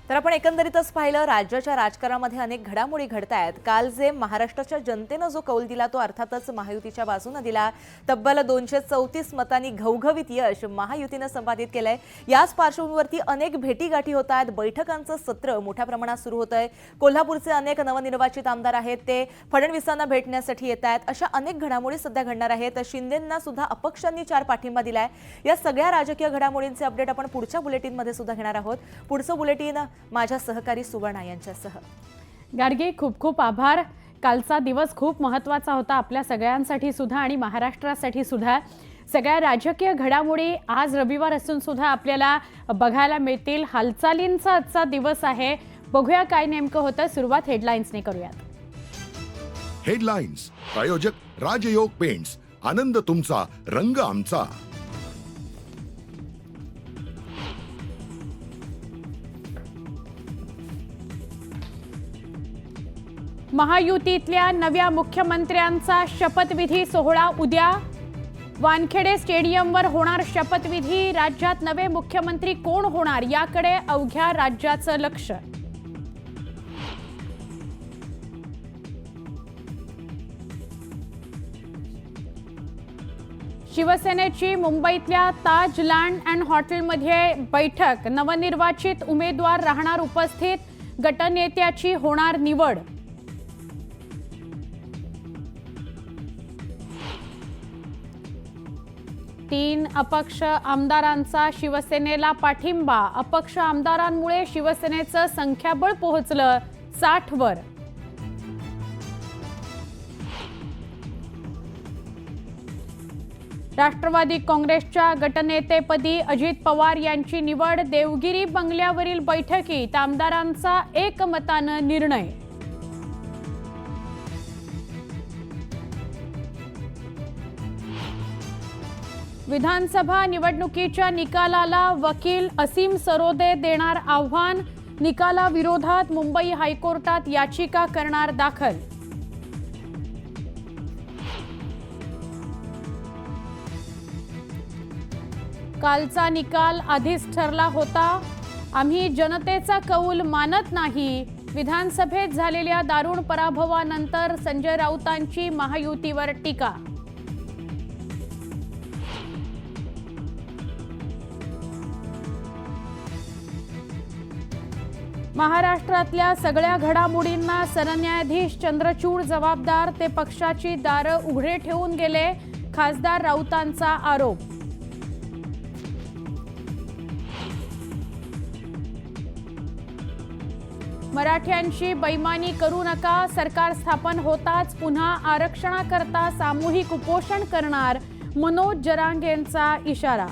तर आपण एकंदरीतच पाहिलं राज्याच्या राजकारणामध्ये अनेक घडामोडी घडतायत। काल जे महाराष्ट्राच्या जनतेने जो कौल दिला तो अर्थातच महायुतीच्या बाजूने दिला। तब्बल 234 मतांनी घवघवीत यश महायुतीने संपादित केलंय। याच पार्श्वभूमीवरती अनेक भेटीगाठी होत आहेत, बैठकांचं सत्र मोठ्या प्रमाणात सुरू होतंय। कोल्हापूरचे अनेक नवनिर्वाचित आमदार आहेत ते फडणवीसांना भेटण्यासाठी येत आहेत। अशा अनेक घडामोडी सध्या घडणार आहेत। शिंदेंना सुद्धा अपक्षांनी 4 पाठिंबा दिलाय। या सगळ्या राजकीय घडामोडींचे अपडेट आपण पुढच्या बुलेटिनमध्ये सुद्धा घेणार आहोत। पुढचं बुलेटिन माझ्या सहकारी सुवर्णा यांच्यासह। गाडगे, खूप खूप आभार। कालचा दिवस खूप महत्त्वाचा होता आपल्या सगळ्यांसाठी सुद्धा आणि महाराष्ट्रासाठी सुद्धा। सगळ्या राजकीय घडामोडी आज रविवार असून सुद्धा आपल्याला बघायला मिळतील। हालचालींचा आजचा दिवस आहे। बघूया काय नेमकं होतं। सुरुवात हेडलाईन्सने करूयात। हेडलाईन्स प्रायोजक राजयोग पेंट्स, आनंद तुमचा, रंग आमचा। महायुतीतल्या नव्या मुख्यमंत्र्यांचा शपथविधी सोहळा उद्या वानखेडे स्टेडियमवर होणार शपथविधी। राज्यात नवे मुख्यमंत्री कोण होणार याकडे अवघ्या राज्याचं लक्ष। शिवसेनेची मुंबईतल्या ताज लँड अँड हॉटेलमध्ये बैठक। नवनिर्वाचित उमेदवार राहणार उपस्थित, गटनेत्याची होणार निवड। तीन अपक्ष आमदारांचा शिवसेनेला पाठिंबा। अपक्ष आमदारांमुळे शिवसेनेचं संख्याबळ पोहोचलं 60 वर। राष्ट्रवादी काँग्रेसच्या गटनेतेपदी अजित पवार यांची निवड। देवगिरी बंगल्यावरील बैठकीत आमदारांचा एकमतानं निर्णय। विधानसभा निवडणुकीच्या निकालाला वकील असीम सरोदे देणार आव्हान। निकालाविरोधात मुंबई हायकोर्टात याचिका करणार दाखल। कालचा निकाल आधीच ठरला होता। आम्ही जनतेचा कौल मानत नाही। विधानसभेत झालेल्या दारुण पराभवानंतर संजय राऊतांची महायुतीवर टीका। महाराष्ट्रातल्या सगळ्या घडामोडींना सरन्यायाधीश चंद्रचूड जबाबदार। ते पक्षाची दारं उघडे ठेवून गेले, खासदार राऊतांचा आरोप। मराठ्यांची बैमानी करू नका, सरकार स्थापन होताच पुन्हा आरक्षणाकरता सामूहिक उपोषण करणार, मनोज जरांगेंचा इशारा।